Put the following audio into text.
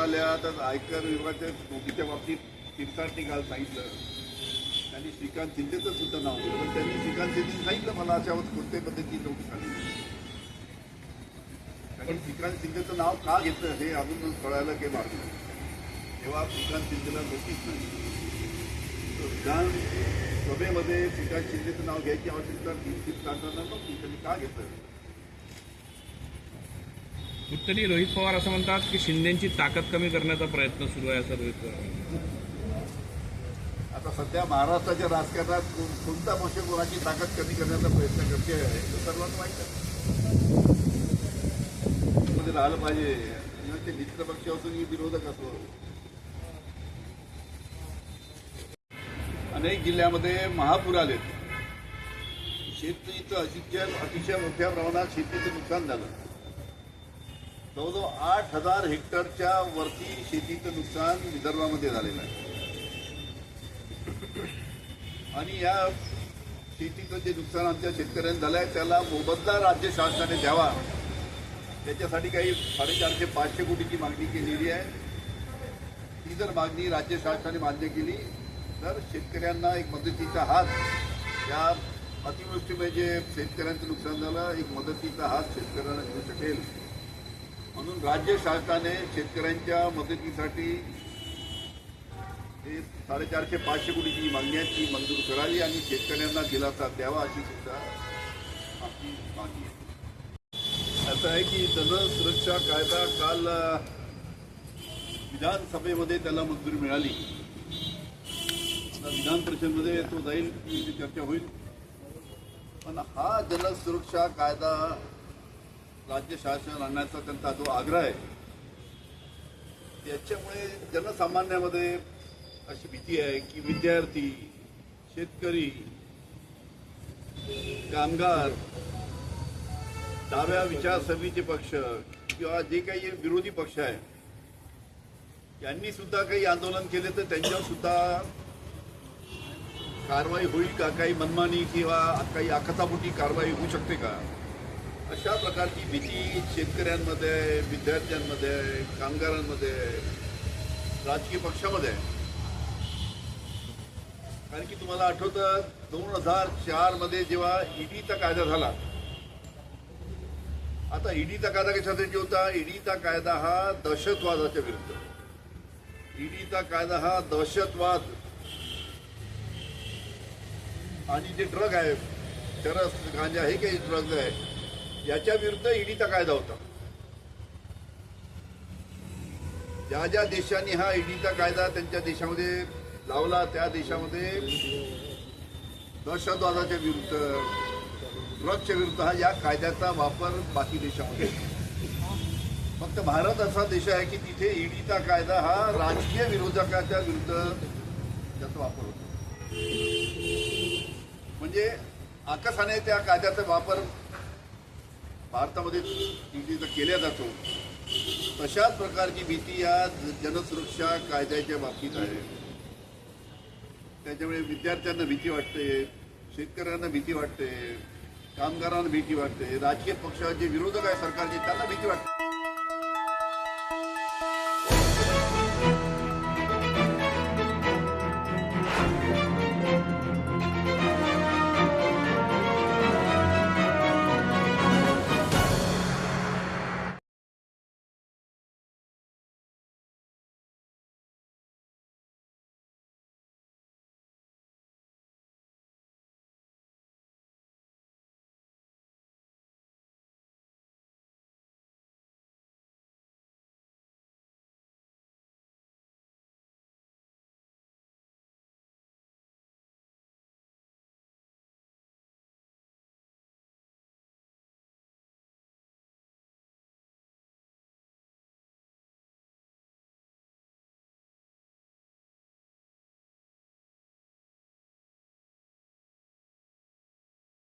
मिळाल्या तर आयकर विभागाच्या नोटीच्या बाबतीत तीर्थाटनी काल सांगितलं. त्यांनी श्रीकांत शिंदेचं सुद्धा नाव दिलं, पण त्यांनी श्रीकांत शिंदे सांगितलं मला अशा कोणत्याही पद्धतीची नोटीस आली. कारण श्रीकांत शिंदेचं नाव का घेतलं हे अजून कळायला काही मार्ग नाही. तेव्हा श्रीकांत शिंदेला नोटीस नाही, विधानसभेमध्ये श्रीकांत शिंदेचं नाव घ्यायची आवश्यकता तीर्थाटनांना नव्हती. त्यांनी का घेतलं? कुठतरी रोहित पवार असं म्हणतात की शिंदेची ताकद कमी करण्याचा प्रयत्न सुरू आहे असं रोहित पवार. आता सध्या महाराष्ट्राच्या राजकारणात कोणता पक्ष कोणाची ताकद कमी करण्याचा प्रयत्न करते आहे हे सर्वांना माहीत आहे. मध्ये राहिलं पाहिजे. ते मित्र पक्ष असो की विरोधक असो. अनेक जिल्ह्यामध्ये महापूर आलेत. शेतीचं अतिशय मोठ्या प्रमाणात शेतीचं नुकसान झालं. जवळजवळ 8,000 हेक्टरच्या वरती शेतीचं नुकसान विदर्भामध्ये झालेलं आहे. आणि या शेतीचं जे नुकसान आमच्या शेतकऱ्यांनी झालं आहे त्याला मोबदला राज्य शासनाने द्यावा, त्याच्यासाठी काही 450-500 कोटीची मागणी केलेली आहे. ही जर मागणी राज्य शासनाने मान्य केली तर शेतकऱ्यांना एक मदतीचा हात, या अतिवृष्टीमुळे जे शेतकऱ्यांचं नुकसान झालं एक मदतीचा हात शेतकऱ्यांना मिळू शकेल. म्हणून राज्य शासनाने शेतकऱ्यांच्या मदतीसाठी 450-500 कोटीची मागणी आहे ती मंजूर करावी आणि शेतकऱ्यांना दिलासा द्यावा अशी सुद्धा आपली मागणी आहे. असं आहे की जनसुरक्षा कायदा काल विधानसभेमध्ये त्याला मंजुरी मिळाली. आता विधान परिषदेमध्ये तो जाईल, याची चर्चा होईल. पण हा जनसुरक्षा कायदा राज्य शासन आणण्याचा त्यांचा जो आग्रह आहे त्याच्यामुळे जनसामान्यामध्ये अशी भीती आहे की विद्यार्थी, शेतकरी, कामगार, डाव्या विचारसरणीचे पक्ष किंवा जे काही विरोधी पक्ष आहे यांनी सुद्धा काही आंदोलन केले तर त्यांच्यावर सुद्धा कारवाई होईल का, काही मनमानी किंवा काही आखतापोटी कारवाई होऊ शकते का, अशा प्रकारची भीती शेतकऱ्यांमध्ये, विद्यार्थ्यांमध्ये, कामगारांमध्ये, राजकीय पक्षामध्ये आहे. कारण की तुम्हाला आठवतं 2004 मध्ये जेव्हा ईडीचा कायदा झाला. आता ईडीचा कायदा कशासाठी होता? ईडीचा कायदा हा दहशतवादाच्या विरुद्ध. ईडीचा कायदा हा दहशतवाद आणि जे ड्रग आहे, चरस, गांजा, हे काही ड्रग्ज आहे याच्या विरुद्ध ईडीचा कायदा होता. ज्या ज्या देशांनी हा ईडीचा कायदा त्यांच्या देशामध्ये लावला त्या देशामध्ये दहशतवादाच्या विरुद्ध, ड्रग्सच्या विरुद्ध हा या कायद्याचा वापर बाकी देशामध्ये. फक्त भारत असा देश आहे की तिथे ईडीचा कायदा हा राजकीय विरोधकाच्या विरुद्ध त्याचा वापर होतो. म्हणजे आकसाने त्या कायद्याचा वापर भारतामध्ये ईडीचा केला जातो. तशाच प्रकारची भीती या जनसुरक्षा कायद्याच्या बाबतीत आहे. त्याच्यामुळे विद्यार्थ्यांना भीती वाटते, शेतकऱ्यांना भीती वाटते, कामगारांना भीती वाटते, राजकीय पक्षाचे विरोधक आहे सरकारचे त्यांना भीती वाटते.